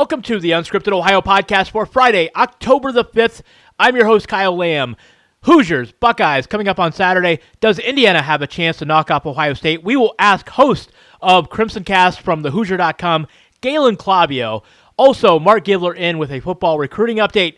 Welcome to the Unscripted Ohio podcast for Friday, October the 5th. I'm your host, Kyle Lamb. Hoosiers, Buckeyes, coming up on Saturday. Does Indiana have a chance to knock off Ohio State? We will ask host of Crimson Cast from thehoosier.com, Galen Clavio. Also, Mark Givler in with a football recruiting update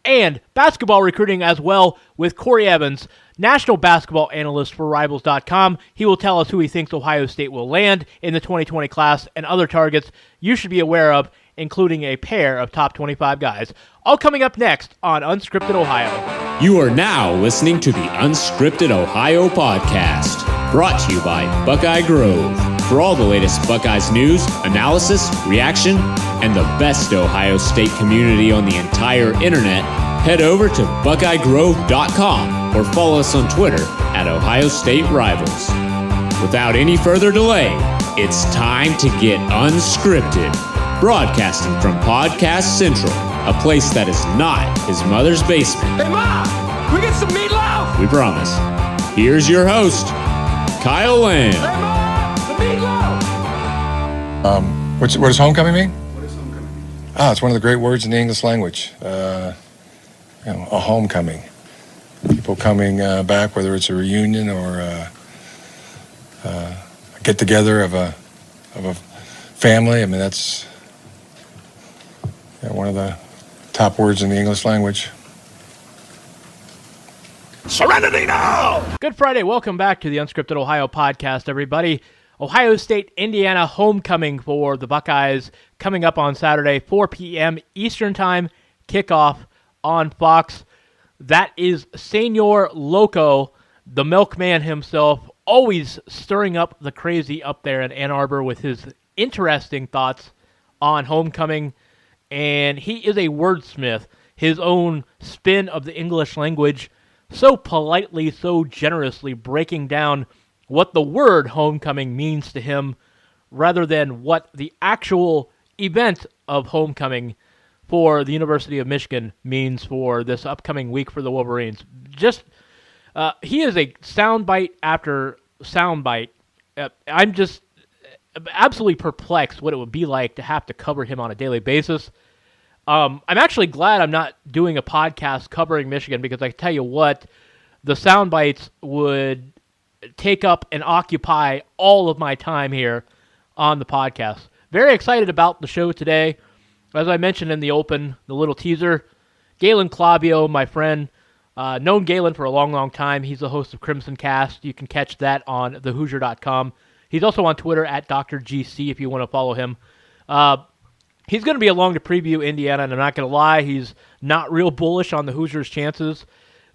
and basketball recruiting as well with Corey Evans, national basketball analyst for Rivals.com. He will tell us who he thinks Ohio State will land in the 2020 class and other targets you should be aware of, including a pair of top 25 guys. All coming up next on Unscripted Ohio. You are now listening to the Unscripted Ohio podcast, brought to you by Buckeye Grove. For all the latest Buckeyes news, analysis, reaction, and the best Ohio State community on the entire internet, head over to BuckeyeGrove.com or follow us on Twitter at Ohio State Rivals. Without any further delay, it's time to get unscripted. Broadcasting from Podcast Central, a place that is not his mother's basement. Hey, Mom! We get some meatloaf! We promise. Here's your host, Kyle Lamb. Hey, Mom! The meatloaf! What does homecoming mean? What is homecoming? It's one of the great words in the English language. A homecoming. People coming back, whether it's a reunion or a get-together of a family. I mean, that's one of the top words in the English language. Serenity now! Good Friday. Welcome back to the Unscripted Ohio podcast, everybody. Ohio State, Indiana homecoming for the Buckeyes coming up on Saturday, 4 p.m. Eastern Time, kickoff on Fox. That is Senor Loco, the milkman himself, always stirring up the crazy up there in Ann Arbor with his interesting thoughts on homecoming. And he is a wordsmith, his own spin of the English language, so politely, so generously breaking down what the word homecoming means to him rather than what the actual event of homecoming for the University of Michigan means for this upcoming week for the Wolverines. He is a soundbite after soundbite. I'm just absolutely perplexed what it would be like to have to cover him on a daily basis. I'm actually glad I'm not doing a podcast covering Michigan because I tell you what, the sound bites would take up and occupy all of my time here on the podcast. Very excited about the show today. As I mentioned in the open, the little teaser, Galen Clavio, my friend, known Galen for a long, long time. He's the host of Crimson Cast. You can catch that on thehoosier.com. He's also on Twitter at Dr. GC if you want to follow him. He's going to be along to preview Indiana, and I'm not going to lie, he's not real bullish on the Hoosiers' chances.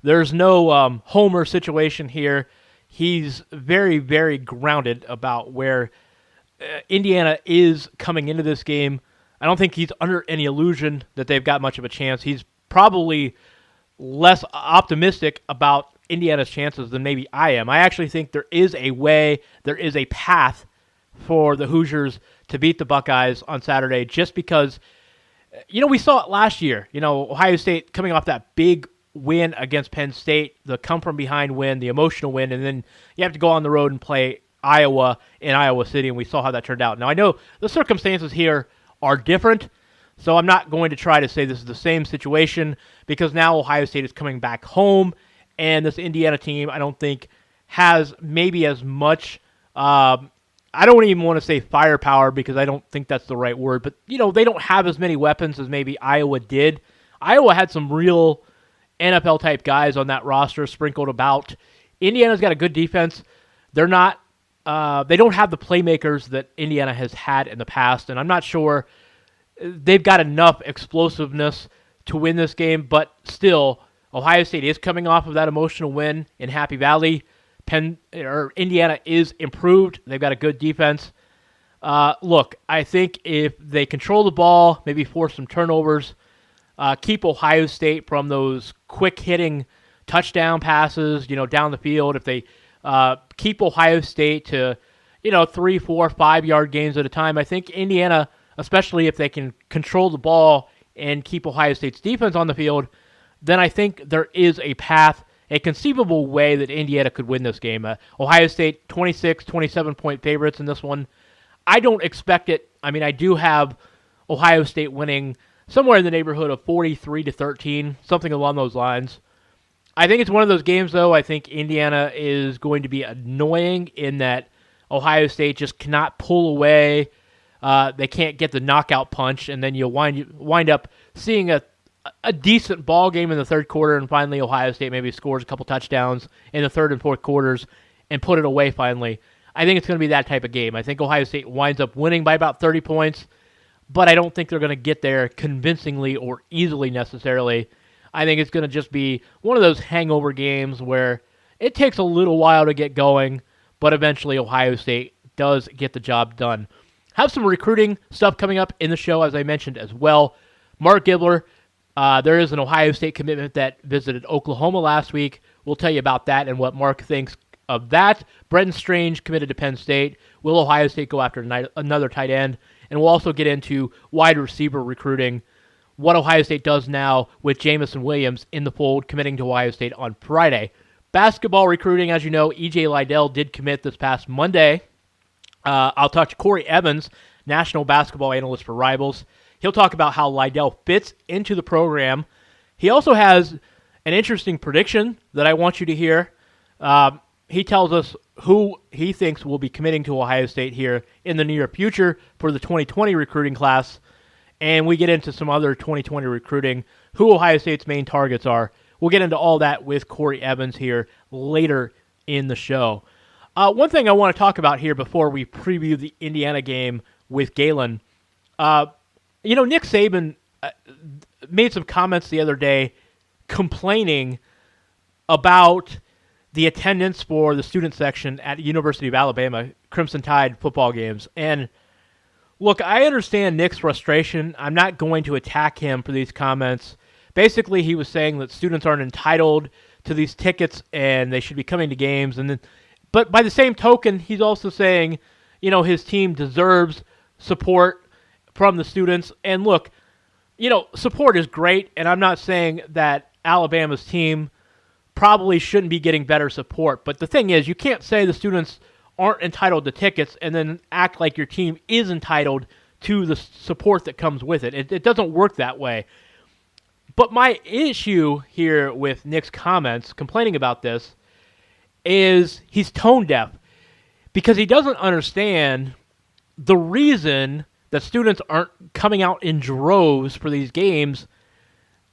There's no homer situation here. He's very, very grounded about where Indiana is coming into this game. I don't think he's under any illusion that they've got much of a chance. He's probably less optimistic about Indiana's chances than maybe I am. I actually think there is a way, there is a path for the Hoosiers to beat the Buckeyes on Saturday just because, we saw it last year. Ohio State coming off that big win against Penn State, the come-from-behind win, the emotional win, and then you have to go on the road and play Iowa in Iowa City, and we saw how that turned out. Now, I know the circumstances here are different, so I'm not going to try to say this is the same situation because now Ohio State is coming back home, and this Indiana team, I don't think, has maybe as much I don't even want to say firepower because I don't think that's the right word, but, they don't have as many weapons as maybe Iowa did. Iowa had some real NFL-type guys on that roster sprinkled about. Indiana's got a good defense. They're not they don't have the playmakers that Indiana has had in the past, and I'm not sure they've got enough explosiveness to win this game, but still, Ohio State is coming off of that emotional win in Happy Valley. Indiana is improved. They've got a good defense. Look, I think if they control the ball, maybe force some turnovers, keep Ohio State from those quick-hitting touchdown passes, down the field. If they keep Ohio State to, 3, 4, 5-yard gains at a time, I think Indiana, especially if they can control the ball and keep Ohio State's defense on the field, then I think there is a path, a conceivable way that Indiana could win this game. Ohio State, 26, 27-point favorites in this one. I don't expect it. I mean, I do have Ohio State winning somewhere in the neighborhood of 43-13, something along those lines. I think it's one of those games, though. I think Indiana is going to be annoying in that Ohio State just cannot pull away. They can't get the knockout punch, and then you'll wind up seeing a decent ball game in the third quarter, and finally Ohio State maybe scores a couple touchdowns in the third and fourth quarters and put it away finally. I think it's going to be that type of game. I think Ohio State winds up winning by about 30 points, but I don't think they're going to get there convincingly or easily necessarily. I think it's going to just be one of those hangover games where it takes a little while to get going, but eventually Ohio State does get the job done. Have some recruiting stuff coming up in the show, as I mentioned as well. Mark Gibler, there is an Ohio State commitment that visited Oklahoma last week. We'll tell you about that and what Mark thinks of that. Brenton Strange committed to Penn State. Will Ohio State go after another tight end? And we'll also get into wide receiver recruiting, what Ohio State does now with Jamison Williams in the fold, committing to Ohio State on Friday. Basketball recruiting, as you know, E.J. Liddell did commit this past Monday. I'll talk to Corey Evans, national basketball analyst for Rivals. He'll talk about how Liddell fits into the program. He also has an interesting prediction that I want you to hear. He tells us who he thinks will be committing to Ohio State here in the near future for the 2020 recruiting class. And we get into some other 2020 recruiting, who Ohio State's main targets are. We'll get into all that with Corey Evans here later in the show. One thing I want to talk about here before we preview the Indiana game with Galen. Nick Saban made some comments the other day complaining about the attendance for the student section at University of Alabama Crimson Tide football games. And look, I understand Nick's frustration. I'm not going to attack him for these comments. Basically, he was saying that students aren't entitled to these tickets and they should be coming to games. But by the same token, he's also saying, his team deserves support from the students. And look, support is great, and I'm not saying that Alabama's team probably shouldn't be getting better support. But the thing is, you can't say the students aren't entitled to tickets and then act like your team is entitled to the support that comes with it. It doesn't work that way. But my issue here with Nick's comments, complaining about this, is he's tone deaf because he doesn't understand the reason that students aren't coming out in droves for these games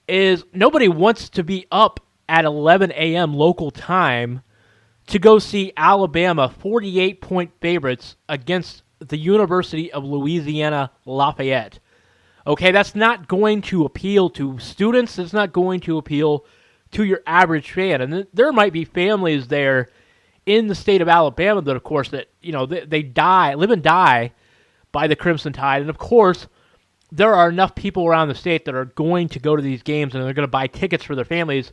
is nobody wants to be up at 11 a.m. local time to go see Alabama 48-point favorites against the University of Louisiana Lafayette. Okay, that's not going to appeal to students. It's not going to appeal to your average fan. And there might be families there in the state of Alabama that, of course, that they live and die by the Crimson Tide. And, of course, there are enough people around the state that are going to go to these games and they're going to buy tickets for their families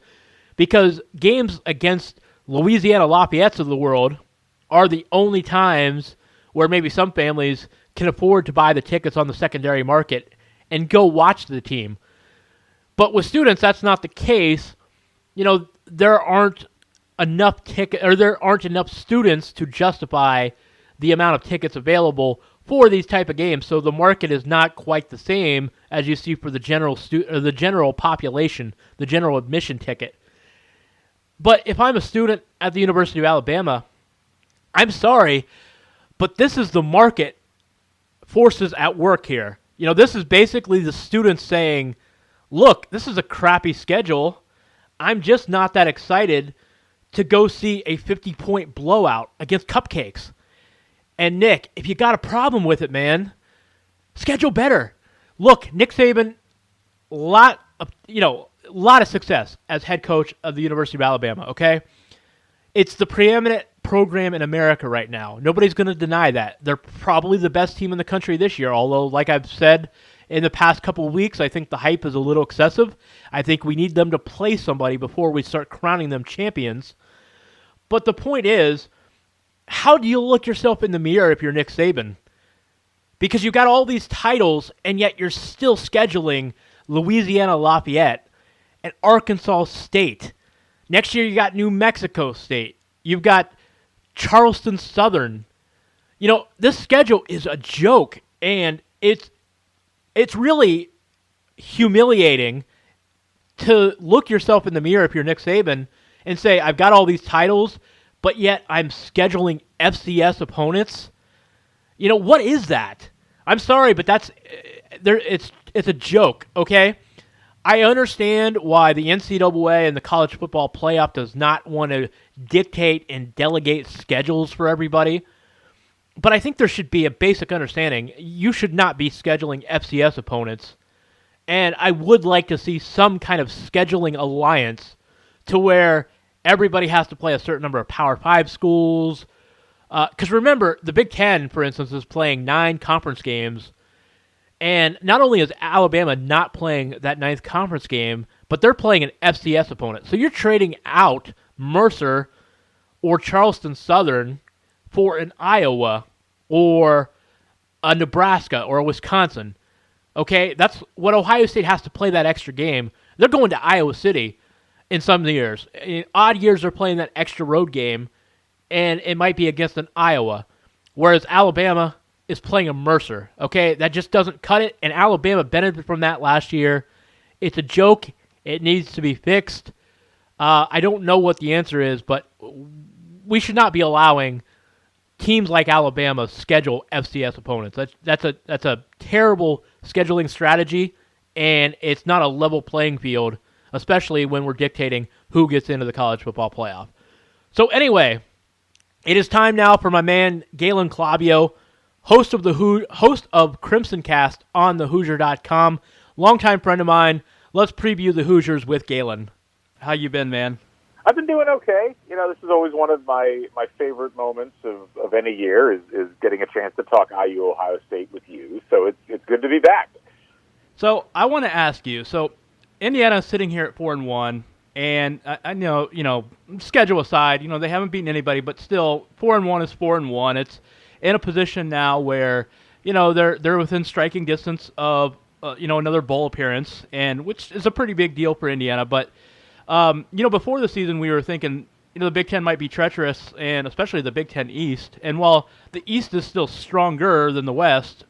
because games against Louisiana Lafayette's of the world are the only times where maybe some families can afford to buy the tickets on the secondary market and go watch the team. But with students, that's not the case. There aren't enough there aren't enough students to justify the amount of tickets available for these type of games. So the market is not quite the same as you see for the general population, the general admission ticket. But if I'm a student at the University of Alabama, I'm sorry, but this is the market forces at work here. This is basically the students saying, look, this is a crappy schedule. I'm just not that excited to go see a 50-point blowout against Cupcakes. And Nick, if you got a problem with it, man, schedule better. Look, Nick Saban, lot of success as head coach of the University of Alabama, okay? It's the preeminent program in America right now. Nobody's going to deny that. They're probably the best team in the country this year, although, like I've said in the past couple of weeks, I think the hype is a little excessive. I think we need them to play somebody before we start crowning them champions. But the point is, how do you look yourself in the mirror if you're Nick Saban? Because you got all these titles, and yet you're still scheduling Louisiana Lafayette and Arkansas State. Next year, you got New Mexico State. You've got Charleston Southern. This schedule is a joke, and it's it's really humiliating to look yourself in the mirror if you're Nick Saban and say, I've got all these titles, but yet I'm scheduling FCS opponents. You know, what is that? I'm sorry, but that's it's a joke, okay? I understand why the NCAA and the college football playoff does not want to dictate and delegate schedules for everybody, but I think there should be a basic understanding. You should not be scheduling FCS opponents, and I would like to see some kind of scheduling alliance to where everybody has to play a certain number of Power 5 schools. Because remember, the Big Ten, for instance, is playing 9 conference games, and not only is Alabama not playing that 9th conference game, but they're playing an FCS opponent. So you're trading out Mercer or Charleston Southern for an Iowa or a Nebraska or a Wisconsin. Okay, that's what Ohio State has to play that extra game. They're going to Iowa City in some years. In odd years, they're playing that extra road game, and it might be against an Iowa, whereas Alabama is playing a Mercer. Okay, that just doesn't cut it, and Alabama benefited from that last year. It's a joke. It needs to be fixed. I don't know what the answer is, but we should not be allowing teams like Alabama schedule FCS opponents. That's a terrible scheduling strategy, and it's not a level playing field, especially when we're dictating who gets into the college football playoff. So anyway, it is time now for my man Galen Clavio, host of Crimson Cast on thehoosier.com, longtime friend of mine. Let's preview the Hoosiers with Galen. How you been, man? I've been doing okay. You know, this is always one of my favorite moments of any year is getting a chance to talk IU Ohio State with you. So it's good to be back. So I want to ask you. So Indiana's sitting here at 4-1, and I know, schedule aside, they haven't beaten anybody, but still 4-1 is 4-1. It's in a position now where they're within striking distance of another bowl appearance, and which is a pretty big deal for Indiana. But before the season, we were thinking, the Big Ten might be treacherous, and especially the Big Ten East. And while the East is still stronger than the West,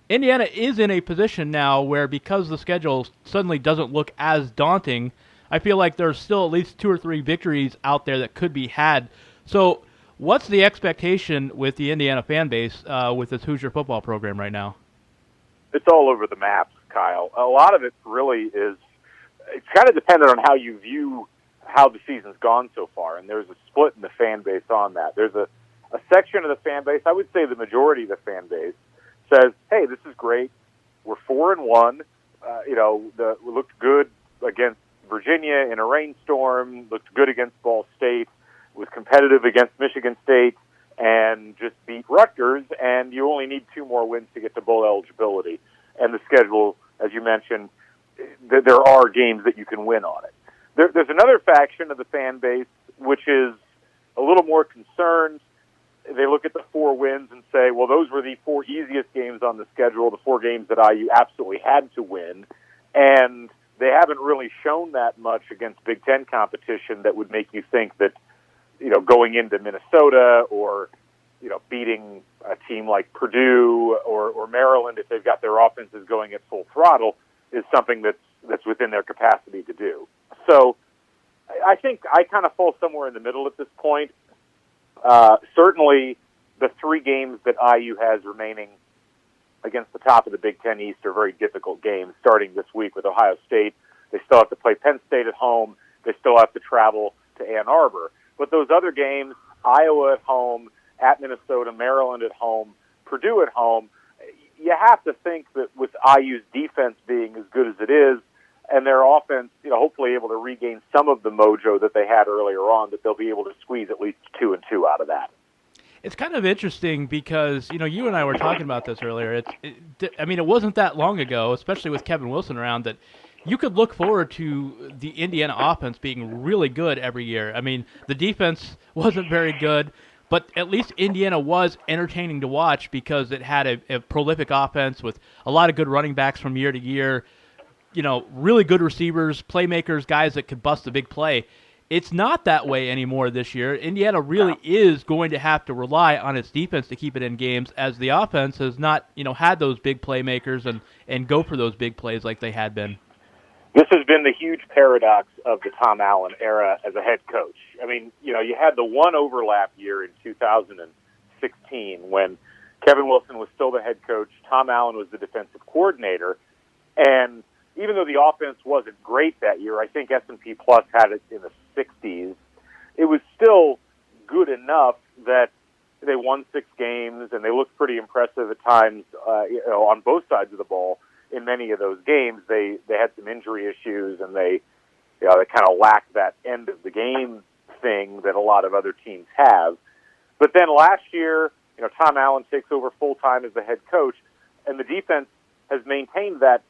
Indiana is in a position now where, because the schedule suddenly doesn't look as daunting, I feel like there's still at least 2 or 3 victories out there that could be had. So what's the expectation with the Indiana fan base with this Hoosier football program right now? It's all over the map, Kyle. A lot of it really is, it's kind of dependent on how you view how the season's gone so far, and there's a split in the fan base on that. There's a section of the fan base, I would say the majority of the fan base, says, hey, this is great. We're 4-1. We looked good against Virginia in a rainstorm, looked good against Ball State, was competitive against Michigan State, and just beat Rutgers, and you only need 2 more wins to get to bowl eligibility. And the schedule, as you mentioned, there are games that you can win on it. There's another faction of the fan base which is a little more concerned. They look at the 4 wins and say, well, those were the 4 easiest games on the schedule, the 4 games that IU absolutely had to win, and they haven't really shown that much against Big Ten competition that would make you think that, going into Minnesota or, beating a team like Purdue or Maryland, if they've got their offenses going at full throttle, is something that's within their capacity to do. So I think I kind of fall somewhere in the middle at this point. Certainly the 3 games that IU has remaining against the top of the Big Ten East are very difficult games, starting this week with Ohio State. They still have to play Penn State at home. They still have to travel to Ann Arbor. But those other games, Iowa at home, at Minnesota, Maryland at home, Purdue at home, you have to think that with IU's defense being as good as it is, and their offense, hopefully able to regain some of the mojo that they had earlier on, that they'll be able to squeeze at least 2 and 2 out of that. It's kind of interesting because, you and I were talking about this earlier. It wasn't that long ago, especially with Kevin Wilson around, that you could look forward to the Indiana offense being really good every year. The defense wasn't very good, but at least Indiana was entertaining to watch because it had a prolific offense with a lot of good running backs from year to year, really good receivers, playmakers, guys that could bust a big play. It's not that way anymore this year. Indiana really is going to have to rely on its defense to keep it in games, as the offense has not, had those big playmakers and go for those big plays like they had been. This has been the huge paradox of the Tom Allen era as a head coach. I mean, you had the one overlap year in 2016 when Kevin Wilson was still the head coach, Tom Allen was the defensive coordinator, and even though the offense wasn't great that year, I think S&P Plus had it in the 60s, it was still good enough that they won 6 games, and they looked pretty impressive at times on both sides of the ball. In many of those games, they had some injury issues, and they kind of lacked that end of the game thing that a lot of other teams have. But then last year, Tom Allen takes over full-time as the head coach, and the defense has maintained that,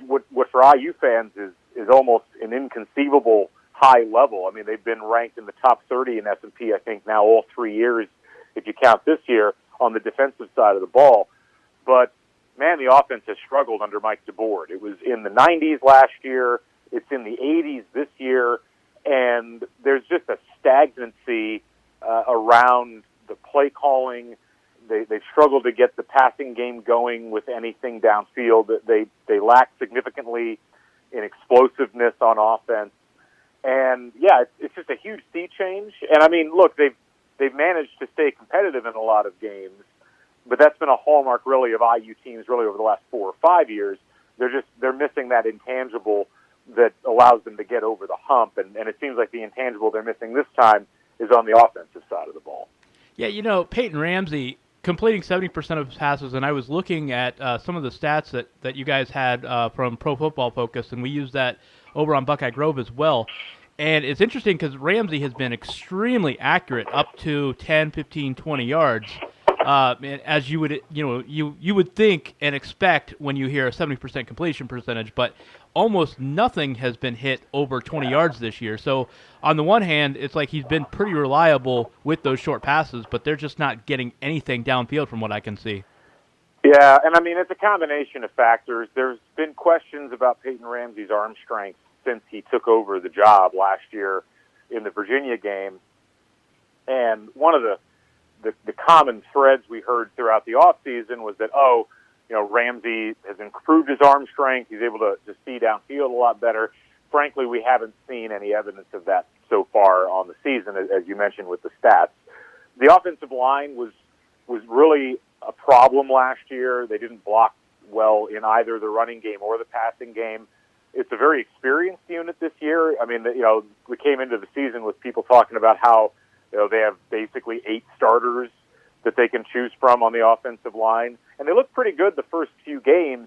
what for IU fans is almost an inconceivable high level. I mean, they've been ranked in the top 30 in S&P, I think, now all 3 years, if you count this year, on the defensive side of the ball. But man, the offense has struggled under Mike DeBoer. It was in the 90s last year. It's in the 80s this year. And there's just a stagnancy around the play calling. They've struggled to get the passing game going with anything downfield. They lack significantly in explosiveness on offense. And, yeah, it's just a huge sea change. And, I mean, look, they've managed to stay competitive in a lot of games. But that's been a hallmark, really, of IU teams really over the last 4 or 5 years. They're missing that intangible that allows them to get over the hump, and it seems like the intangible they're missing this time is on the offensive side of the ball. Yeah, Peyton Ramsey completing 70% of his passes, and I was looking at some of the stats that you guys had from Pro Football Focus, and we used that over on Buckeye Grove as well. And it's interesting because Ramsey has been extremely accurate up to 10, 15, 20 yards. As you would, you would think and expect when you hear a 70% completion percentage, but almost nothing has been hit over 20 yards this year. So on the one hand, it's like he's been pretty reliable with those short passes, but they're just not getting anything downfield from what I can see. Yeah, and I mean, it's a combination of factors. There's been questions about Peyton Ramsey's arm strength since he took over the job last year in the Virginia game. And one of the common threads we heard throughout the offseason was that, Ramsey has improved his arm strength. He's able to see downfield a lot better. Frankly, we haven't seen any evidence of that so far on the season, as you mentioned with the stats. The offensive line was really a problem last year. They didn't block well in either the running game or the passing game. It's a very experienced unit this year. I mean, we came into the season with people talking about how they have basically 8 starters that they can choose from on the offensive line. And they looked pretty good the first few games.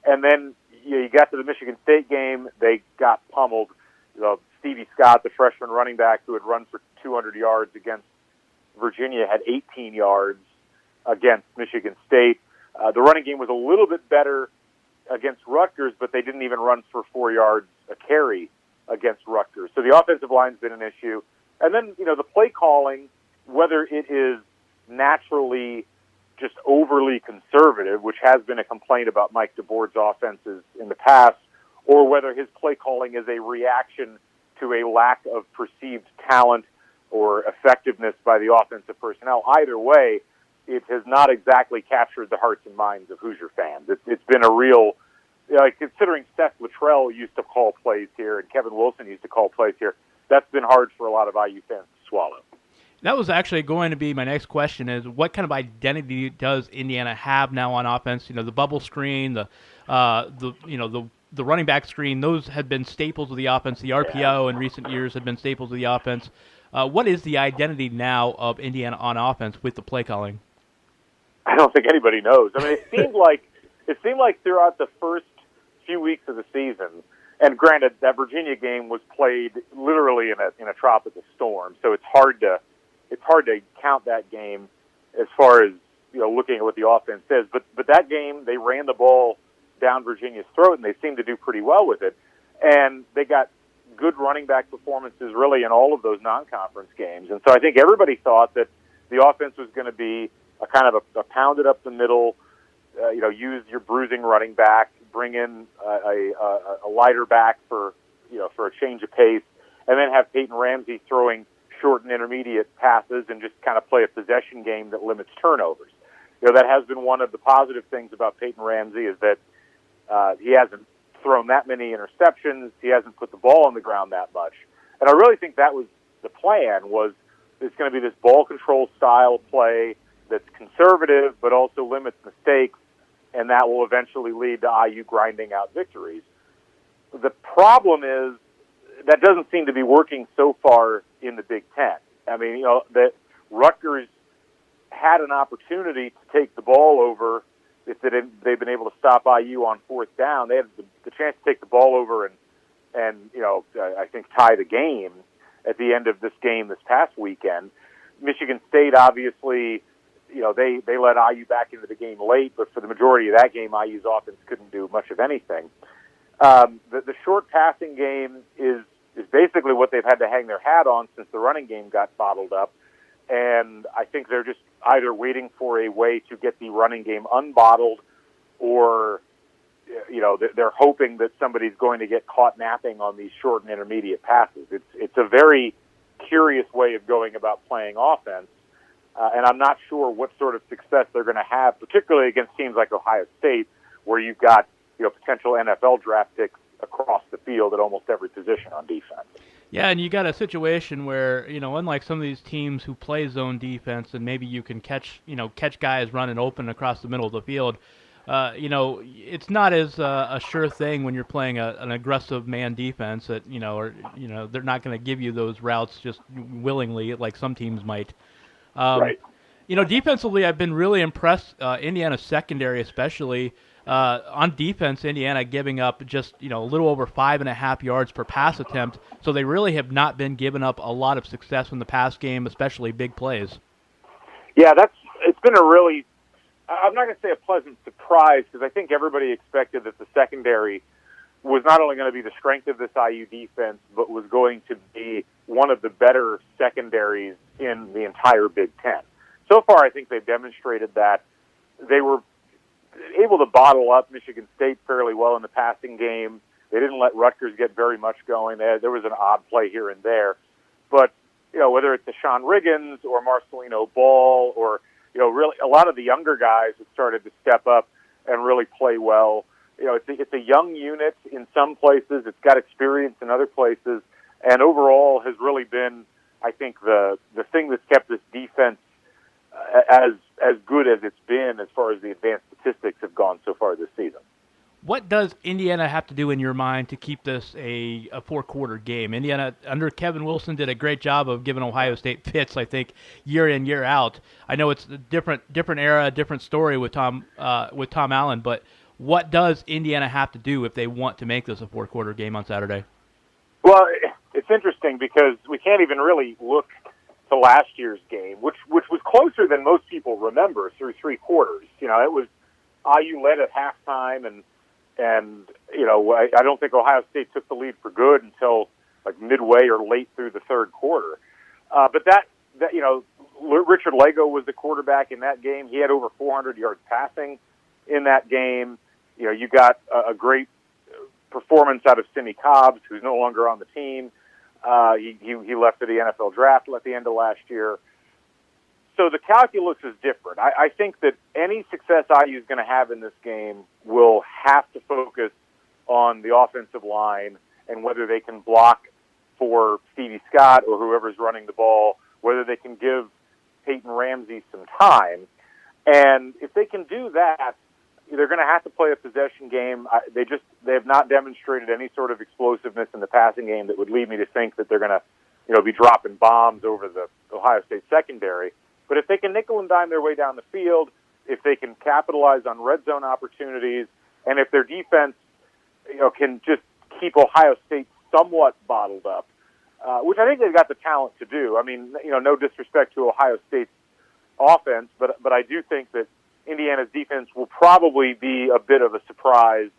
And then you got to the Michigan State game, they got pummeled. Stevie Scott, the freshman running back who had run for 200 yards against Virginia, had 18 yards against Michigan State. The running game was a little bit better against Rutgers, but they didn't even run for 4 yards a carry against Rutgers. So the offensive line's been an issue. And then, the play calling, whether it is naturally just overly conservative, which has been a complaint about Mike DeBoer's offenses in the past, or whether his play calling is a reaction to a lack of perceived talent or effectiveness by the offensive personnel. Either way, it has not exactly captured the hearts and minds of Hoosier fans. It's been a real, considering Seth Luttrell used to call plays here and Kevin Wilson used to call plays here, that's been hard for a lot of IU fans to swallow. That was actually going to be my next question: is what kind of identity does Indiana have now on offense? The bubble screen, the running back screen; those have been staples of the offense. The RPO in recent years have been staples of the offense. What is the identity now of Indiana on offense with the play calling? I don't think anybody knows. I mean, it seemed like throughout the first few weeks of the season. And granted, that Virginia game was played literally in a tropical storm, so it's hard to count that game as far as looking at what the offense says. But that game, they ran the ball down Virginia's throat, and they seemed to do pretty well with it. And they got good running back performances really in all of those non-conference games. And so I think everybody thought that the offense was going to be a kind of a pounded up the middle, use your bruising running back, bring in a lighter back for a change of pace. and then have Peyton Ramsey throwing short and intermediate passes and just kind of play a possession game that limits turnovers. That has been one of the positive things about Peyton Ramsey is that he hasn't thrown that many interceptions. He hasn't put the ball on the ground that much. And I really think that was the plan, was it's going to be this ball control style play that's conservative but also limits mistakes, and that will eventually lead to IU grinding out victories. The problem is that doesn't seem to be working so far in the Big Ten. I mean, that Rutgers had an opportunity to take the ball over if they've been able to stop IU on fourth down. They had the chance to take the ball over and I think tie the game at the end of this game this past weekend. Michigan State, obviously, they let IU back into the game late, but for the majority of that game, IU's offense couldn't do much of anything. The short passing game is basically what they've had to hang their hat on since the running game got bottled up. And I think they're just either waiting for a way to get the running game unbottled, or they're hoping that somebody's going to get caught napping on these short and intermediate passes. It's a very curious way of going about playing offense, and I'm not sure what sort of success they're going to have, particularly against teams like Ohio State, where you've got potential NFL draft picks across the field at almost every position on defense. Yeah, and you got a situation where, unlike some of these teams who play zone defense and maybe you can catch guys running open across the middle of the field, it's not as a sure thing when you're playing an aggressive man defense that, they're not going to give you those routes just willingly like some teams might. Right. Defensively, I've been really impressed, Indiana's secondary especially. On defense, Indiana giving up just a little over 5.5 yards per pass attempt, so they really have not been giving up a lot of success in the pass game, especially big plays. Yeah, it's been a really, I'm not going to say a pleasant surprise, because I think everybody expected that the secondary was not only going to be the strength of this IU defense, but was going to be one of the better secondaries in the entire Big Ten. So far, I think they've demonstrated that. They were able to bottle up Michigan State fairly well in the passing game. They didn't let Rutgers get very much going. There was an odd play here and there. But, whether it's Deshaun Riggins or Marcelino Ball or, really a lot of the younger guys have started to step up and really play well. It's a young unit in some places. It's got experience in other places. And overall has really been, I think, the thing that's kept this defense as good as it's been as far as the advanced statistics have gone so far this season. What does Indiana have to do in your mind to keep this a four-quarter game? Indiana, under Kevin Wilson, did a great job of giving Ohio State fits, I think, year in, year out. I know it's a different era, different story with Tom Allen, but what does Indiana have to do if they want to make this a four-quarter game on Saturday? Well, it's interesting because we can't even really look to last year's game, which was closer than most people remember through three quarters. It was IU led at halftime, and I don't think Ohio State took the lead for good until like midway or late through the third quarter. But that Richard Lego was the quarterback in that game. He had over 400 yards passing in that game. You got a great performance out of Sidney Cobbs, who's no longer on the team. He left for the NFL draft at the end of last year. So the calculus is different. I think that any success IU is going to have in this game will have to focus on the offensive line and whether they can block for Stevie Scott or whoever's running the ball, whether they can give Peyton Ramsey some time. And if they can do that, they're going to have to play a possession game. They have not demonstrated any sort of explosiveness in the passing game that would lead me to think that they're going to, be dropping bombs over the Ohio State secondary. But if they can nickel and dime their way down the field, if they can capitalize on red zone opportunities, and if their defense, can just keep Ohio State somewhat bottled up, which I think they've got the talent to do. I mean, no disrespect to Ohio State's offense, but I do think that Indiana's defense will probably be a bit of a surprise,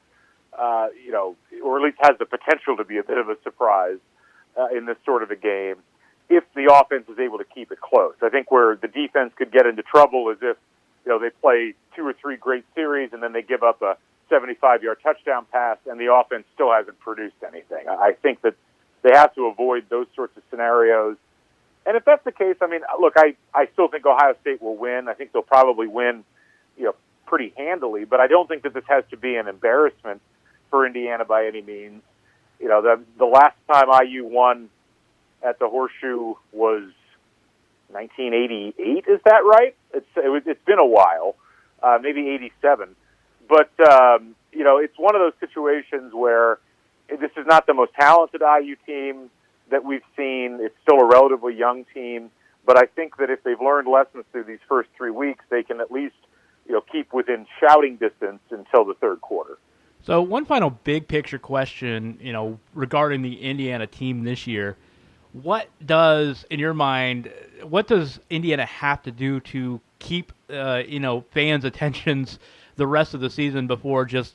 or at least has the potential to be a bit of a surprise in this sort of a game if the offense is able to keep it close. I think where the defense could get into trouble is if they play 2 or 3 great series and then they give up a 75-yard touchdown pass and the offense still hasn't produced anything. I think that they have to avoid those sorts of scenarios. And if that's the case, I mean, look, I still think Ohio State will win. I think they'll probably win, pretty handily. But I don't think that this has to be an embarrassment for Indiana by any means. The last time IU won at the Horseshoe was 1988. Is that right? It's been a while, maybe 87. But it's one of those situations where this is not the most talented IU team that we've seen. It's still a relatively young team, but I think that if they've learned lessons through these first 3 weeks, they can at least keep within shouting distance until the third quarter. So one final big picture question, regarding the Indiana team this year. What does, in your mind, what does Indiana have to do to keep, fans' attentions the rest of the season before just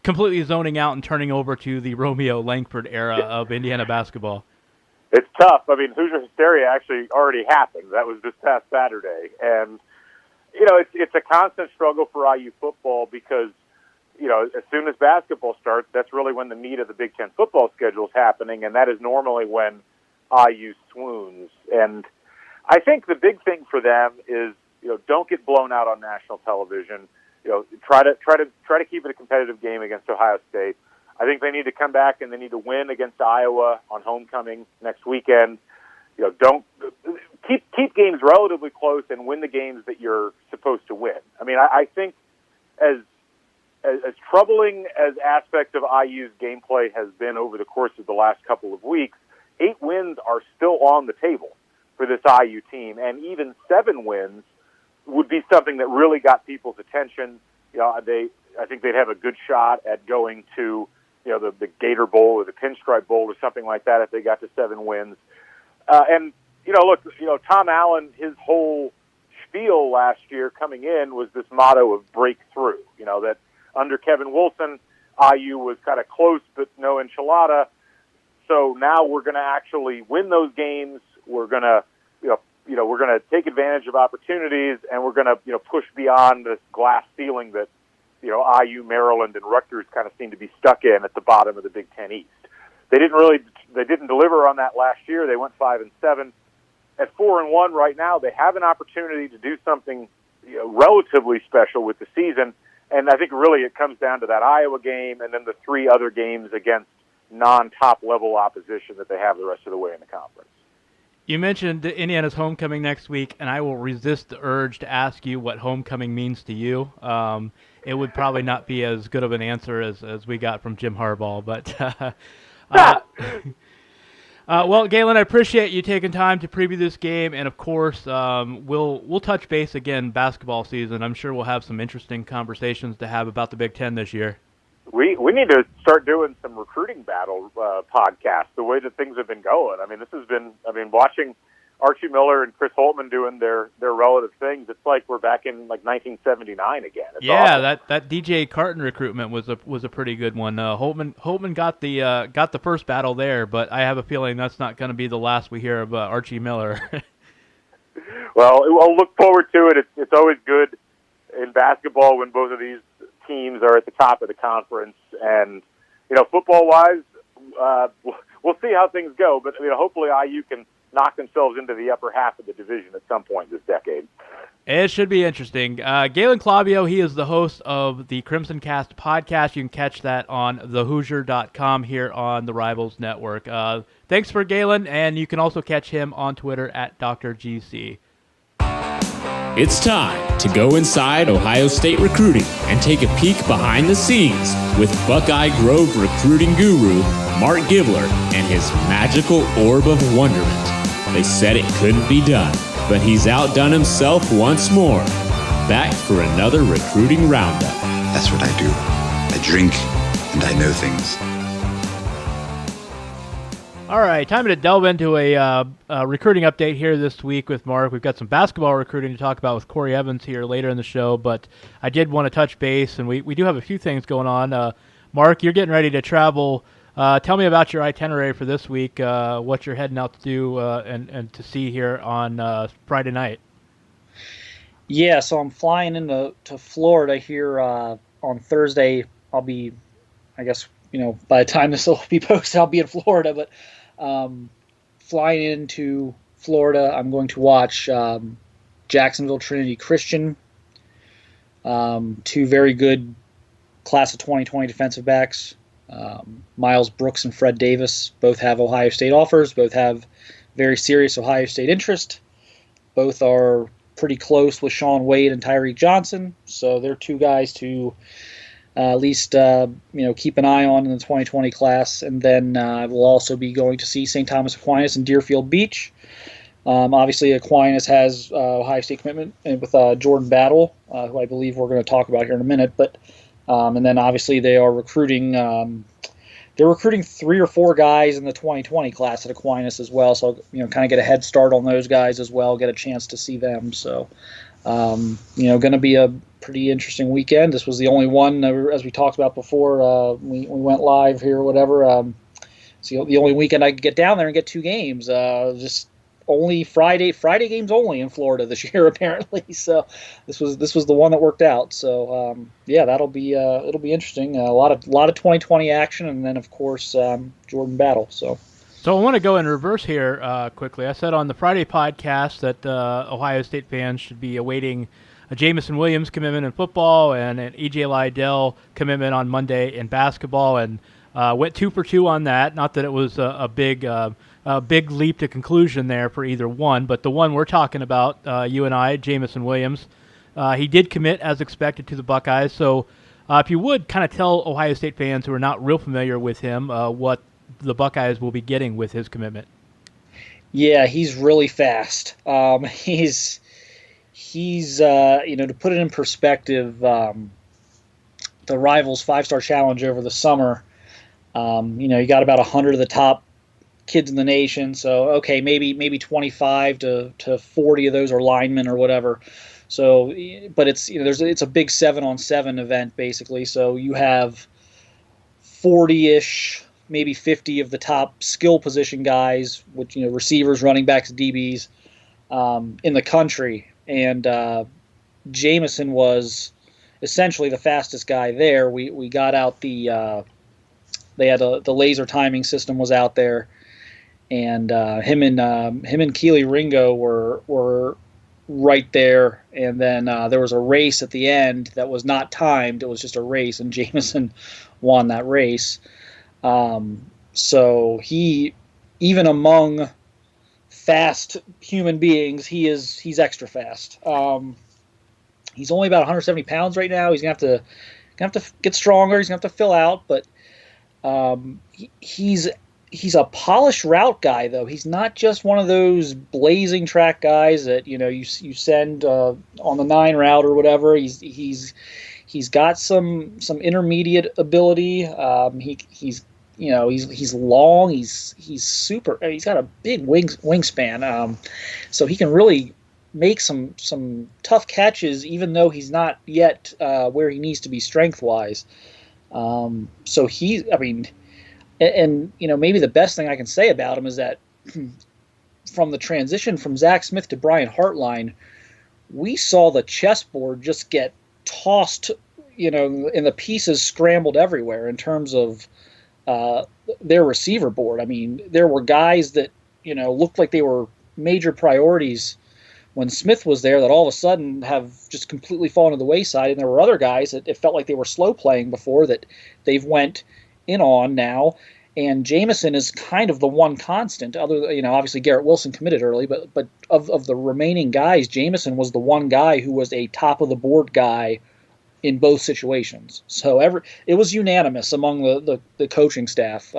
completely zoning out and turning over to the Romeo Langford era of Indiana basketball? It's tough. I mean, Hoosier hysteria actually already happened. That was this past Saturday. And, it's a constant struggle for IU football because, as soon as basketball starts, that's really when the meat of the Big Ten football schedule is happening, and that is normally when IU swoons. And I think the big thing for them is, don't get blown out on national television. Try to keep it a competitive game against Ohio State. I think they need to come back and they need to win against Iowa on homecoming next weekend. Don't keep games relatively close and win the games that you're supposed to win. I mean, I think as troubling as aspects of IU's gameplay has been over the course of the last couple of weeks, 8 wins are still on the table for this IU team, and even 7 wins would be something that really got people's attention. I think they'd have a good shot at going to, the Gator Bowl or the Pinstripe Bowl or something like that if they got to 7 wins. Tom Allen, his whole spiel last year coming in was this motto of breakthrough. That under Kevin Wilson, IU was kind of close but no enchilada. So now we're going to actually win those games. We're going to, we're going to take advantage of opportunities, and we're going to, push beyond this glass ceiling that, IU, Maryland, and Rutgers kind of seem to be stuck in at the bottom of the Big Ten East. They didn't deliver on that last year. They went 5-7. At 4-1 right now, they have an opportunity to do something, relatively special with the season. And I think really it comes down to that Iowa game and then the 3 other games against non-top level opposition that they have the rest of the way in the conference. You mentioned Indiana's homecoming next week, and I will resist the urge to ask you what homecoming means to you. It would probably not be as good of an answer as we got from Jim Harbaugh, but well, Galen, I appreciate you taking time to preview this game, and of course, we'll touch base again basketball season. I'm sure we'll have some interesting conversations to have about the Big Ten this year. We need to start doing some recruiting battle podcasts, the way that things have been going. I mean, watching Archie Miller and Chris Holtman doing their relative things, it's like we're back in 1979 again. It's awesome. that DJ Carton recruitment was a pretty good one. Holtman got the first battle there, but I have a feeling that's not going to be the last we hear of Archie Miller. Well, I'll look forward to it. It's always good in basketball when both of these teams are at the top of the conference, and football-wise, we'll see how things go. But hopefully IU can knock themselves into the upper half of the division at some point this decade. It should be interesting. Galen Clavio, he is the host of the Crimson Cast podcast. You can catch that on thehoosier.com here on the Rivals Network. Thanks for Galen, and you can also catch him on Twitter at Dr. GC. It's time to go inside Ohio State recruiting and take a peek behind the scenes with Buckeye Grove recruiting guru Mark Gibler and his magical orb of wonderment. They said it couldn't be done, but he's outdone himself once more. Back for another recruiting roundup. That's what I do. I drink and I know things. All right, time to delve into a recruiting update here this week with Mark. We've got some basketball recruiting to talk about with Corey Evans here later in the show, but I did want to touch base, and we do have a few things going on. Mark, you're getting ready to travel. Tell me about your itinerary for this week, what you're heading out to do and to see here on Friday night. Yeah, so I'm flying into Florida here on Thursday. I'll be, I guess, by the time this will be posted, I'll be in Florida. But flying into Florida, I'm going to watch Jacksonville Trinity Christian, two very good class of 2020 defensive backs. Miles Brooks and Fred Davis both have Ohio State offers, both have very serious Ohio State interest. Both are pretty close with Sean Wade and Tyreek Johnson, so they're two guys to at least keep an eye on in the 2020 class. And then we'll also be going to see St. Thomas Aquinas in Deerfield Beach. Obviously, Aquinas has Ohio State commitment with Jordan Battle, who I believe we're going to talk about here in a minute. But and then obviously they are recruiting. They're recruiting 3 or 4 guys in the 2020 class at Aquinas as well. So kind of get a head start on those guys as well. Get a chance to see them. So going to be a pretty interesting weekend. This was the only one, as we talked about before. We went live here or whatever. It's the only weekend I could get down there and get 2 games. Just only Friday games only in Florida this year apparently. So this was the one that worked out. So that'll be it'll be interesting. A lot of 2020 action, and then of course Jordan Battle. So I want to go in reverse here quickly. I said on the Friday podcast that Ohio State fans should be awaiting a Jamison Williams commitment in football and an E.J. Liddell commitment on Monday in basketball, and went 2 for 2 on that. Not that it was a big leap to conclusion there for either one, but the one we're talking about, you and I, Jamison Williams, he did commit as expected to the Buckeyes. So if you would kind of tell Ohio State fans who are not real familiar with him what the Buckeyes will be getting with his commitment. Yeah, he's really fast. He's to put it in perspective, the Rivals 5-star challenge over the summer, you got about 100 of the top kids in the nation. So, okay, maybe 25 to 40 of those are linemen or whatever. So, but it's it's a big 7-on-7 event basically. So you have 40-ish, maybe 50 of the top skill position guys, which receivers, running backs, DBs, in the country. And Jamison was essentially the fastest guy there. We got out the laser timing system was out there, and him and Keely Ringo were right there. And then there was a race at the end that was not timed. It was just a race, and Jamison won that race. So he, even among fast human beings, he's extra fast. He's only about 170 pounds right now. He's gonna have to get stronger. He's gonna have to fill out, but he's a polished route guy though. He's not just one of those blazing track guys that you send on the 9 route or whatever. He's got some intermediate ability. He's long. He's super. He's got a big wingspan. So he can really make some tough catches, even though he's not yet where he needs to be strength wise. So maybe the best thing I can say about him is that from the transition from Zach Smith to Brian Hartline, we saw the chessboard just get tossed, and the pieces scrambled everywhere in terms of their receiver board. I mean, there were guys that looked like they were major priorities when Smith was there that all of a sudden have just completely fallen to the wayside, and there were other guys that it felt like they were slow playing before that they've went in on now. And Jamison is kind of the one constant. Obviously Garrett Wilson committed early, but of the remaining guys, Jamison was the one guy who was a top of the board guy in both situations. So it was unanimous among the coaching staff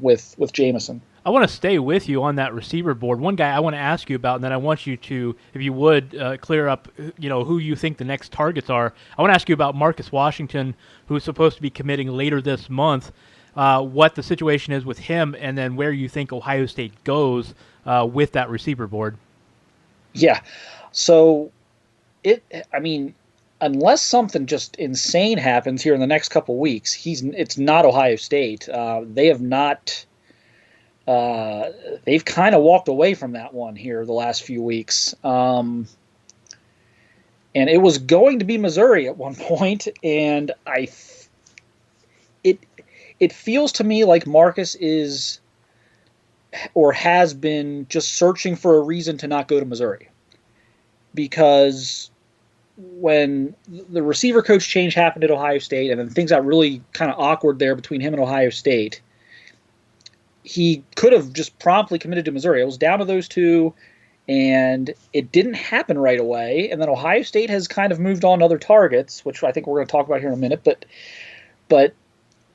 with Jamison. I want to stay with you on that receiver board. One guy I want to ask you about, and then I want you to, if you would, clear up, who you think the next targets are. I want to ask you about Marcus Washington, who's supposed to be committing later this month. What the situation is with him, and then where you think Ohio State goes with that receiver board. Yeah. So unless something just insane happens here in the next couple weeks, it's not Ohio State. They have not. They've kind of walked away from that one here the last few weeks. And it it it feels to me like Marcus is or has been just searching for a reason to not go to Missouri. Because when the receiver coach change happened at Ohio State, and then things got really kind of awkward there between him and Ohio State, he could have just promptly committed to Missouri. It was down to those two, and it didn't happen right away. And then Ohio State has kind of moved on to other targets, which I think we're going to talk about here in a minute. But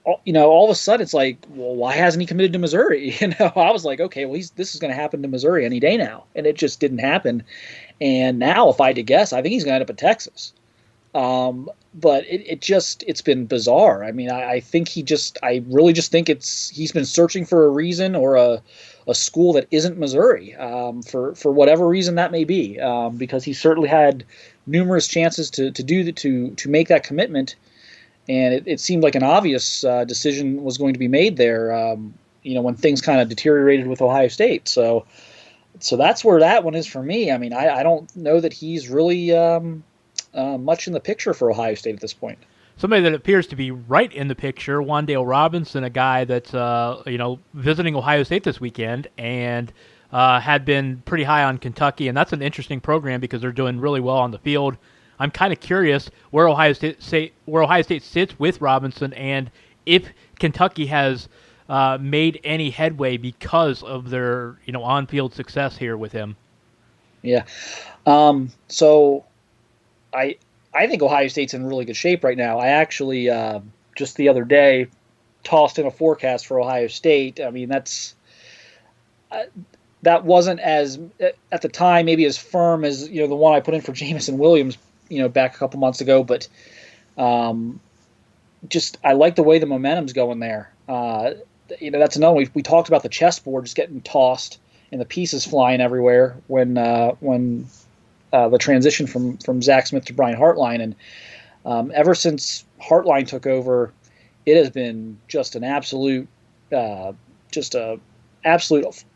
all of a sudden it's like, well, why hasn't he committed to Missouri? I was like, okay, well, this is going to happen to Missouri any day now, and it just didn't happen. And now, if I had to guess, I think he's going to end up at Texas. But it's been bizarre. I mean, I really just think he's been searching for a reason or a school that isn't Missouri, for whatever reason that may be, because he certainly had numerous chances to make that commitment, and it seemed like an obvious decision was going to be made there. When things kind of deteriorated with Ohio State, so that's where that one is for me. I mean, I don't know that he's really much in the picture for Ohio State at this point. Somebody that appears to be right in the picture, Wan'Dale Robinson, a guy that's visiting Ohio State this weekend and had been pretty high on Kentucky, and that's an interesting program because they're doing really well on the field. I'm kind of curious where Ohio State sits with Robinson, and if Kentucky has made any headway because of their on-field success here with him. Yeah. So I think Ohio State's in really good shape right now. I actually just the other day tossed in a forecast for Ohio State. I mean, that wasn't as at the time maybe as firm as the one I put in for Jamison Williams back a couple months ago, but just I like the way the momentum's going there. That's another one. We talked about the chessboard just getting tossed and the pieces flying everywhere when the transition from Zach Smith to Brian Hartline, and ever since Hartline took over, it has been just an absolute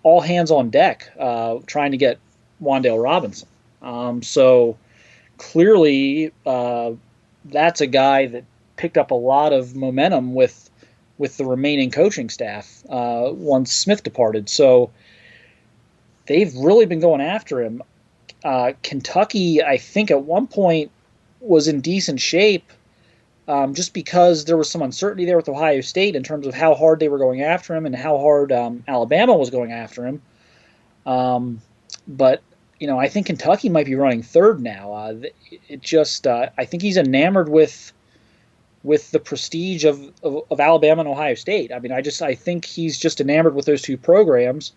all hands on deck trying to get Wan'Dale Robinson. So clearly, that's a guy that picked up a lot of momentum with the remaining coaching staff once Smith departed. So they've really been going after him. Kentucky, I think at one point was in decent shape just because there was some uncertainty there with Ohio State in terms of how hard they were going after him and how hard Alabama was going after him. But I think Kentucky might be running third now. I think he's enamored with the prestige of Alabama and Ohio State. I mean, I think he's just enamored with those two programs,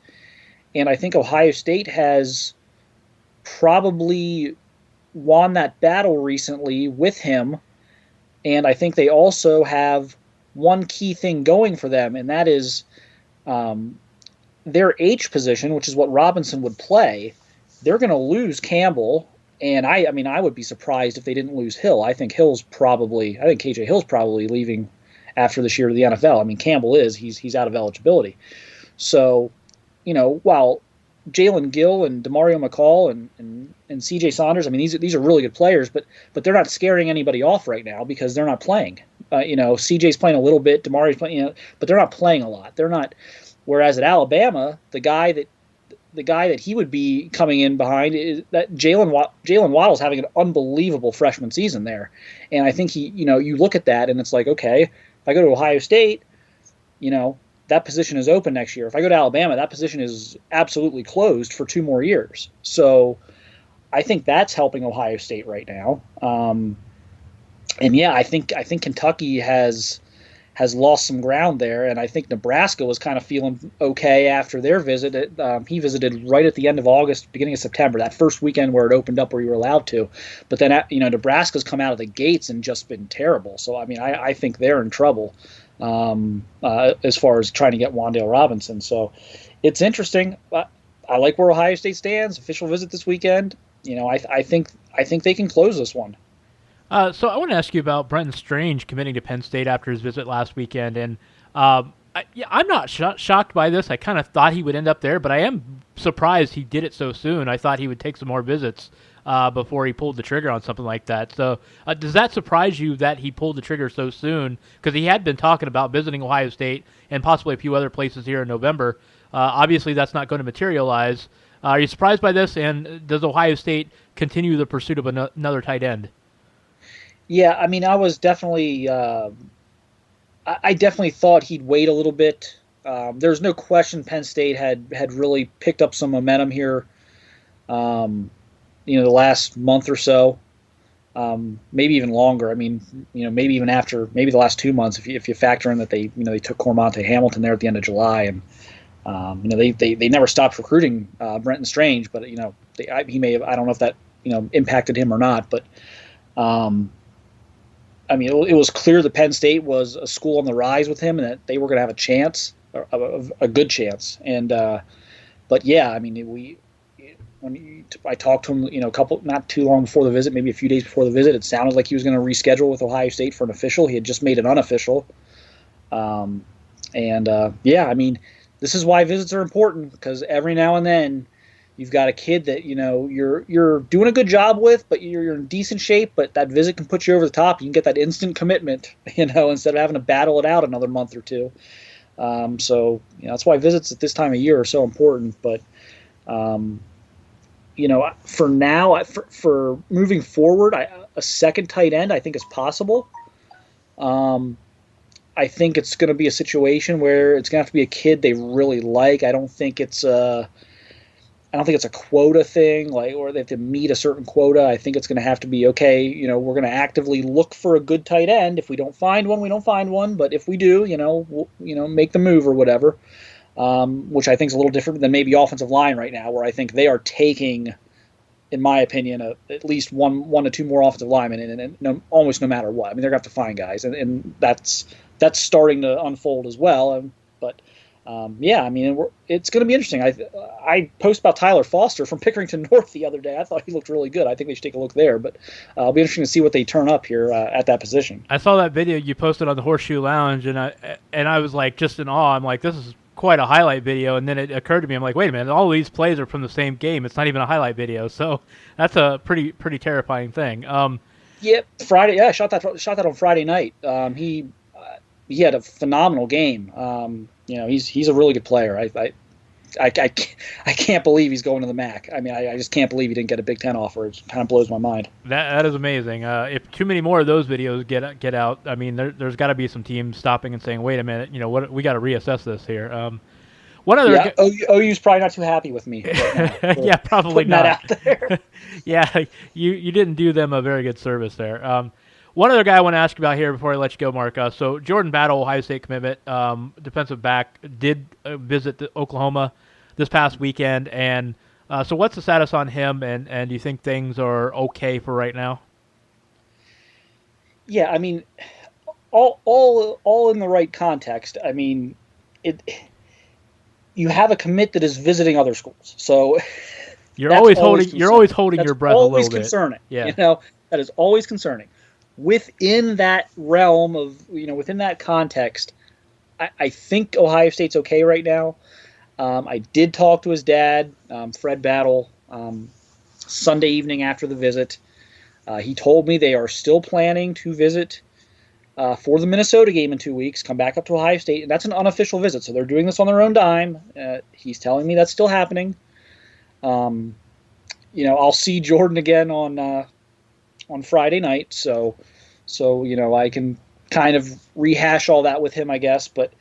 and I think Ohio State has probably won that battle recently with him, and I think they also have one key thing going for them, and that is their H position, which is what Robinson would play. They're going to lose Campbell, and I would be surprised if they didn't lose Hill. I think KJ Hill's probably leaving after this year to the NFL. I mean, Campbell he's out of eligibility. So, while Jalen Gill and DeMario McCall and CJ Saunders, I mean, these are really good players, but they're not scaring anybody off right now because they're not playing. CJ's playing a little bit, DeMario's playing, but they're not playing a lot. They're not. Whereas at Alabama, the guy that he would be coming in behind is that Jalen Waddle's having an unbelievable freshman season there, and I think you look at that and it's like, okay, if I go to Ohio State, that position is open next year. If I go to Alabama, that position is absolutely closed for 2 more years. So I think that's helping Ohio State right now. And yeah, I think Kentucky has lost some ground there, and I think Nebraska was kind of feeling okay after their visit. He visited right at the end of August, beginning of September, that first weekend where it opened up where you were allowed to. But then, Nebraska's come out of the gates and just been terrible. So, I mean, I think they're in trouble as far as trying to get Wan'Dale Robinson. So it's interesting. I like where Ohio State stands. Official visit this weekend. I think they can close this one. So I want to ask you about Brenton Strange committing to Penn State after his visit last weekend, and I'm not shocked by this. I kind of thought he would end up there, but I am surprised he did it so soon. I thought he would take some more visits. before he pulled the trigger on something like that. So does that surprise you that he pulled the trigger so soon? Because he had been talking about visiting Ohio State and possibly a few other places here in November. Obviously, that's not going to materialize. Are you surprised by this? And does Ohio State continue the pursuit of another tight end? Yeah, I mean, I was definitely, I definitely thought he'd wait a little bit. There's no question Penn State had really picked up some momentum here, the last month or so, maybe even longer. I mean, maybe even after, maybe the last 2 months, if you factor in that they took Cormonte Hamilton there at the end of July, and they never stopped recruiting Brenton Strange, but he may have, I don't know if that impacted him or not, but I mean, it was clear that Penn State was a school on the rise with him, and that they were going to have a chance, a good chance. And but yeah, I mean, I talked to him, not too long before the visit, maybe a few days before the visit. It sounded like he was going to reschedule with Ohio State for an official. He had just made it unofficial. Yeah, I mean, this is why visits are important, because every now and then you've got a kid that you're doing a good job with, but you're in decent shape. But that visit can put you over the top. You can get that instant commitment, instead of having to battle it out another month or two. So that's why visits at this time of year are so important. But for now, for moving forward, a second tight end I think is possible. I think it's going to be a situation where it's going to have to be a kid they really like. I don't think it's a quota thing, or they have to meet a certain quota. I think it's going to have to be, okay, we're going to actively look for a good tight end. If we don't find one, we don't find one. But if we do, we'll, make the move or whatever, which I think is a little different than maybe offensive line right now, where I think they are taking, in my opinion, at least one to two more offensive linemen, and almost no matter what. I mean, they're going to have to find guys, and that's starting to unfold as well. But yeah, I mean, it's going to be interesting. I posted about Tyler Foster from Pickerington North the other day. I thought he looked really good. I think they should take a look there. But it'll be interesting to see what they turn up here at that position. I saw that video you posted on the Horseshoe Lounge, and I was like just in awe. I'm like, this is quite a highlight video. And then it occurred to me, I'm like, wait a minute, all these plays are from the same game. It's not even a highlight video. So that's a pretty terrifying thing. Yep, Friday. Yeah, I shot that on Friday night. He had a phenomenal game. He's a really good player. I can't believe he's going to the MAC. I mean, I just can't believe he didn't get a Big Ten offer. It kind of blows my mind. That is amazing. If too many more of those videos get out, I mean, there's got to be some teams stopping and saying, wait a minute, what we got to reassess this here. One other OU's probably not too happy with me. Yeah, probably not. That out there. Yeah, you didn't do them a very good service there. One other guy I want to ask you about here before I let you go, Mark. So Jordan Battle, Ohio State commitment, defensive back, did visit Oklahoma this past weekend. And so what's the status on him, and do you think things are okay for right now? Yeah, I mean, all in the right context. I mean, you have a commit that is visiting other schools. So you're always holding your breath a little bit. That's always concerning. Yeah. That is always concerning. Within that realm of, within that context, I think Ohio State's okay right now. I did talk to his dad, Fred Battle, Sunday evening after the visit. He told me they are still planning to visit for the Minnesota game in 2 weeks, come back up to Ohio State, and that's an unofficial visit, so they're doing this on their own dime. He's telling me that's still happening. I'll see Jordan again on Friday night, so I can kind of rehash all that with him, I guess. But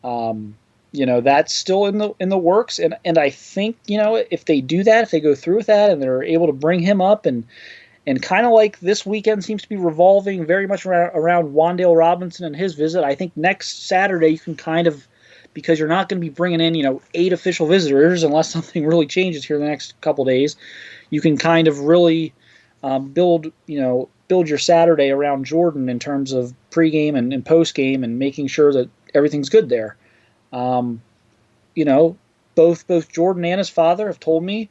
that's still in the works, and I think if they do that, if they go through with that, and they're able to bring him up, and kind of like this weekend seems to be revolving very much around Wan'Dale Robinson and his visit. I think next Saturday you can kind of, because you're not going to be bringing in 8 official visitors unless something really changes here in the next couple days, you can kind of really build your Saturday around Jordan in terms of pregame and postgame, and making sure that everything's good there. Both Jordan and his father have told me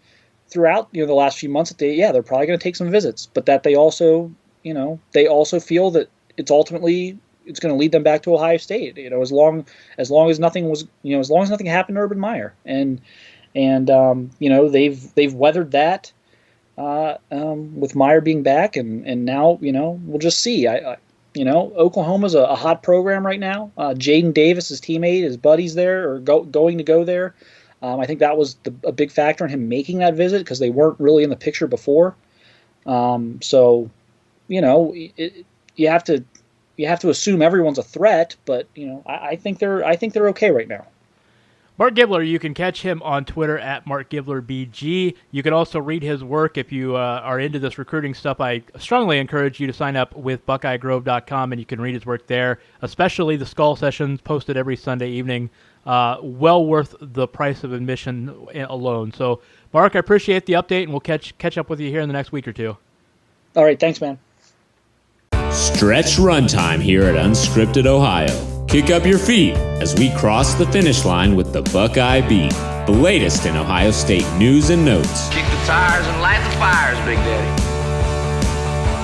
throughout the last few months that they're probably going to take some visits, but that they also feel that it's ultimately it's going to lead them back to Ohio State. As long as nothing happened to Urban Meyer, and they've weathered that. with Meyer being back, and now we'll just see. Oklahoma's a hot program right now. Jaden Davis, his teammate, his buddies there, are going to go there. I think that was a big factor in him making that visit because they weren't really in the picture before. So, you have to assume everyone's a threat, but I think they're okay right now. Mark Gibler, you can catch him on Twitter at MarkGiblerBG. You can also read his work if you are into this recruiting stuff. I strongly encourage you to sign up with BuckeyeGrove.com, and you can read his work there, especially the Skull Sessions posted every Sunday evening. Well worth the price of admission alone. So, Mark, I appreciate the update, and we'll catch up with you here in the next week or two. All right, thanks, man. Stretch runtime here at Unscripted Ohio. Kick up your feet as we cross the finish line with the Buckeye Beat, the latest in Ohio State news and notes. Kick the tires and light the fires, Big Daddy.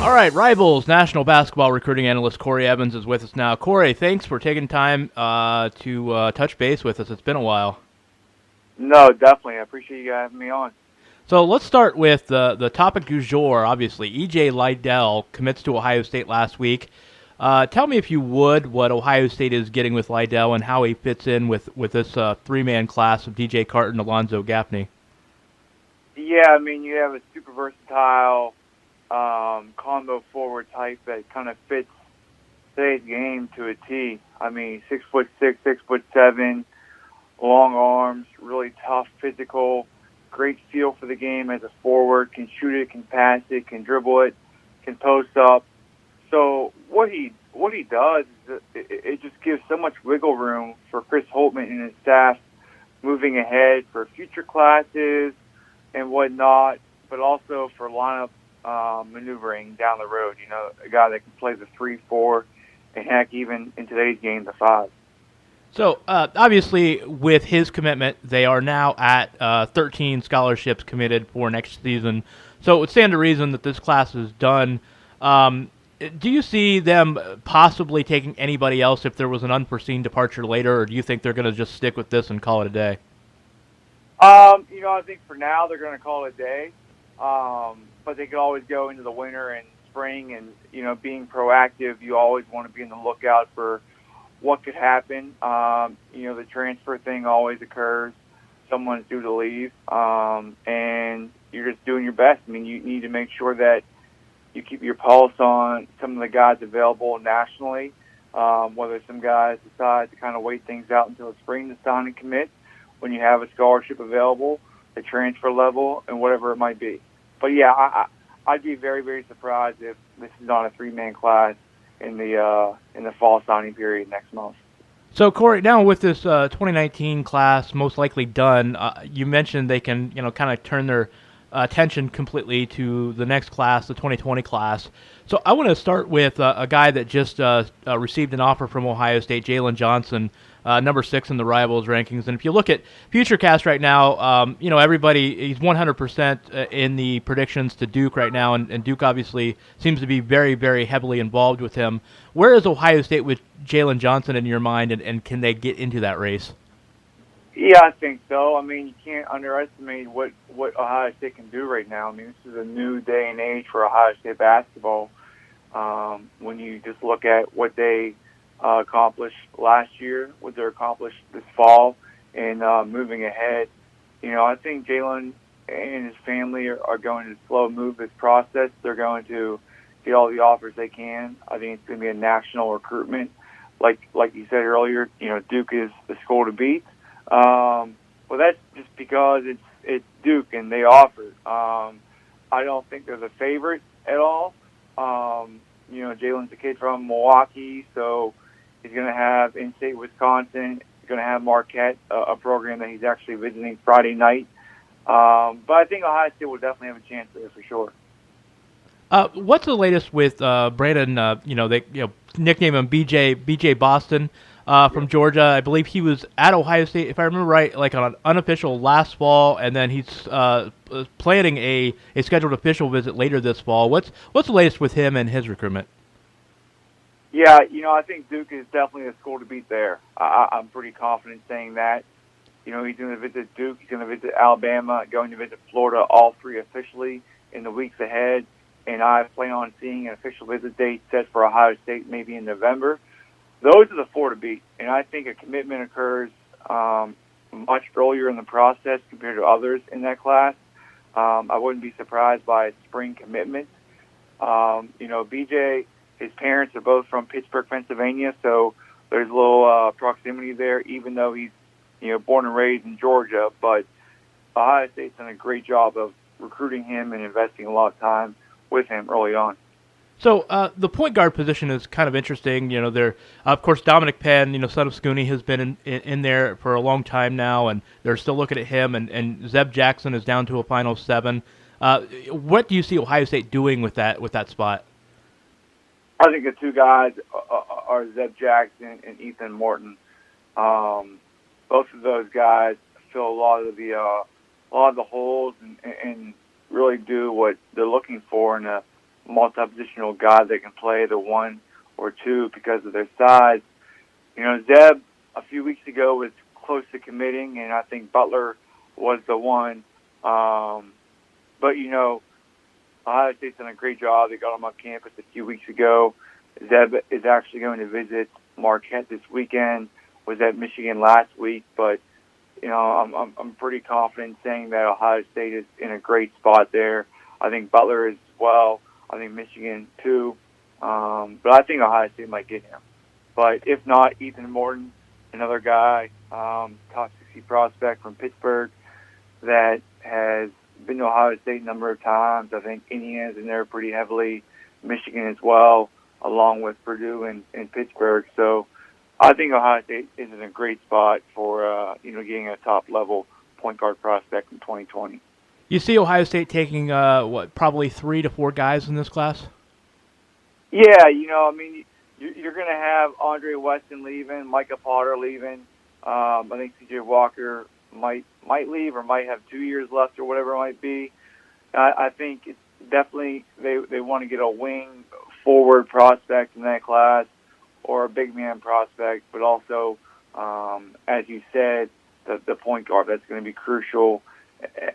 All right, Rivals national basketball recruiting analyst Corey Evans is with us now. Corey, thanks for taking time to touch base with us. It's been a while. No, definitely. I appreciate you having me on. So let's start with the topic du jour, obviously. E.J. Liddell commits to Ohio State last week. Tell me, if you would, what Ohio State is getting with Liddell and how he fits in with this three-man class of DJ Carton, Alonzo Gaffney. Yeah, I mean, you have a super versatile combo forward type that kind of fits today's game to a T. I mean, 6'6", 6'7", long arms, really tough, physical, great feel for the game as a forward, can shoot it, can pass it, can dribble it, can post up. So what he does is it just gives so much wiggle room for Chris Holtman and his staff moving ahead for future classes and whatnot, but also for lineup maneuvering down the road. A guy that can play the 3-4, and heck, even in today's game, the 5. So, obviously, with his commitment, they are now at 13 scholarships committed for next season. So it would stand to reason that this class is done. Do you see them possibly taking anybody else if there was an unforeseen departure later, or do you think they're going to just stick with this and call it a day? I think for now they're going to call it a day. But they could always go into the winter and spring, and, being proactive, you always want to be in the lookout for what could happen. The transfer thing always occurs. Someone's due to leave, and you're just doing your best. I mean, you need to make sure that you keep your pulse on some of the guys available nationally, whether some guys decide to kind of wait things out until the spring to sign and commit when you have a scholarship available, the transfer level, and whatever it might be. But, yeah, I'd be very, very surprised if this is not a three-man class in the fall signing period next month. So, Corey, now with this 2019 class most likely done, you mentioned they can, kind of turn their attention completely to the next class, the 2020 class. So I want to start with a guy that just received an offer from Ohio State, Jalen Johnson, number 6 in the Rivals rankings. And if you look at FutureCast right now, everybody, he's 100% in the predictions to Duke right now, and Duke obviously seems to be very, very heavily involved with him. Where is Ohio State with Jalen Johnson in your mind, and can they get into that race? Yeah, I think so. I mean, you can't underestimate what Ohio State can do right now. I mean, this is a new day and age for Ohio State basketball. When you just look at what they accomplished last year, what they're accomplished this fall, and moving ahead, I think Jalen and his family are going to slow move this process. They're going to get all the offers they can. I think it's going to be a national recruitment. Like you said earlier, Duke is the school to beat. Well, that's just because it's Duke and they offered. I don't think they're the favorite at all. Jalen's a kid from Milwaukee, so he's going to have in-state Wisconsin. He's going to have Marquette, a program that he's actually visiting Friday night. But I think Ohio State will definitely have a chance there for sure. What's the latest with Brandon? They nickname him BJ Boston. From Georgia. I believe he was at Ohio State, if I remember right, like on an unofficial last fall, and then he's planning a scheduled official visit later this fall. What's the latest with him and his recruitment? Yeah, I think Duke is definitely a school to beat there. I'm pretty confident saying that. He's going to visit Duke, he's going to visit Alabama, going to visit Florida, all three officially in the weeks ahead, and I plan on seeing an official visit date set for Ohio State maybe in November. Those are the 4 to beat, and I think a commitment occurs much earlier in the process compared to others in that class. I wouldn't be surprised by a spring commitment. BJ, his parents are both from Pittsburgh, Pennsylvania, so there's a little proximity there, even though he's born and raised in Georgia. But Ohio State's done a great job of recruiting him and investing a lot of time with him early on. So the point guard position is kind of interesting. There, of course, Dominic Penn, son of Scooney, has been in there for a long time now, and they're still looking at him. And Zeb Jackson is down to a final 7. What do you see Ohio State doing with that spot? I think the 2 guys are Zeb Jackson and Ethan Morton. Both of those guys fill a lot of the holes and really do what they're looking for in a multi-positional guy that can play the 1 or 2 because of their size. Zeb a few weeks ago was close to committing, and I think Butler was the one. But Ohio State's done a great job. They got him on campus a few weeks ago. Zeb is actually going to visit Marquette this weekend. Was at Michigan last week, but I'm pretty confident saying that Ohio State is in a great spot there. I think Butler is well. I think Michigan too. But I think Ohio State might get him. But if not, Ethan Morton, another guy, top 60 prospect from Pittsburgh that has been to Ohio State a number of times. I think Indiana's in there pretty heavily, Michigan as well, along with Purdue and Pittsburgh. So I think Ohio State is in a great spot for getting a top-level point guard prospect in 2020. You see Ohio State taking, probably 3 to 4 guys in this class? Yeah, you're going to have Andre Weston leaving, Micah Potter leaving. I think C.J. Walker might leave or might have 2 years left or whatever it might be. I think it's definitely they want to get a wing forward prospect in that class or a big man prospect, but also, as you said, the point guard. That's going to be crucial.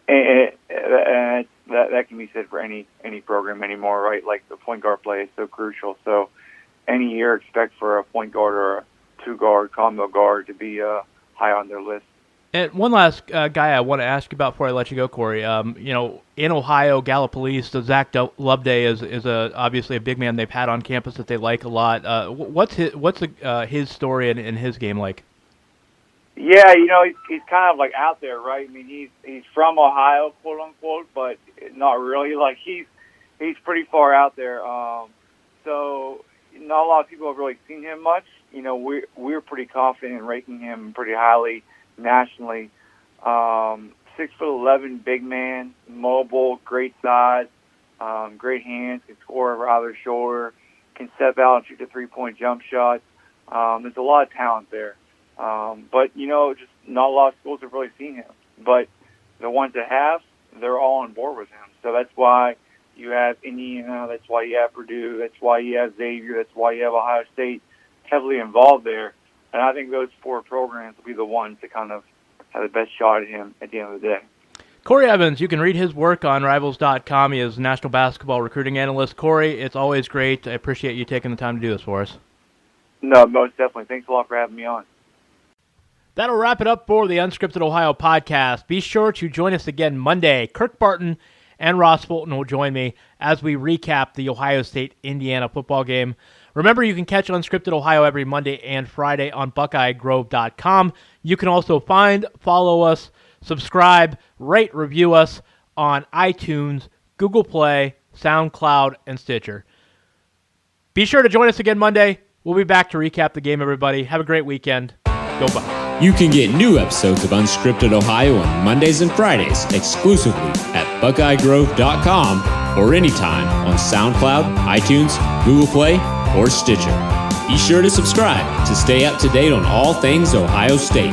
And that can be said for any program anymore, right? Like the point guard play is so crucial. So any year expect for a point guard or a 2-guard, combo guard to be high on their list. And one last guy I want to ask you about before I let you go, Corey. In Ohio, Gallipolis, the Zach Loveday is obviously a big man they've had on campus that they like a lot. What's his story and his game like? Yeah, he's kind of like out there, right? I mean, he's from Ohio, quote unquote, but not really. Like he's pretty far out there. So not a lot of people have really seen him much. We're pretty confident in ranking him pretty highly nationally. 6'11", big man, mobile, great size, great hands, can score rather shorter, can step out and shoot the 3-point jump shots. There's a lot of talent there. But, just not a lot of schools have really seen him. But the ones that have, they're all on board with him. So that's why you have Indiana, that's why you have Purdue, that's why you have Xavier, that's why you have Ohio State heavily involved there. And I think those 4 programs will be the ones that kind of have the best shot at him at the end of the day. Corey Evans, you can read his work on Rivals.com. He is National Basketball Recruiting Analyst. Corey, it's always great. I appreciate you taking the time to do this for us. No, most definitely. Thanks a lot for having me on. That'll wrap it up for the Unscripted Ohio podcast. Be sure to join us again Monday. Kirk Barton and Ross Fulton will join me as we recap the Ohio State-Indiana football game. Remember, you can catch Unscripted Ohio every Monday and Friday on BuckeyeGrove.com. You can also follow us, subscribe, rate, review us on iTunes, Google Play, SoundCloud, and Stitcher. Be sure to join us again Monday. We'll be back to recap the game, everybody. Have a great weekend. Go Bucs. You can get new episodes of Unscripted Ohio on Mondays and Fridays exclusively at BuckeyeGrove.com or anytime on SoundCloud, iTunes, Google Play, or Stitcher. Be sure to subscribe to stay up to date on all things Ohio State.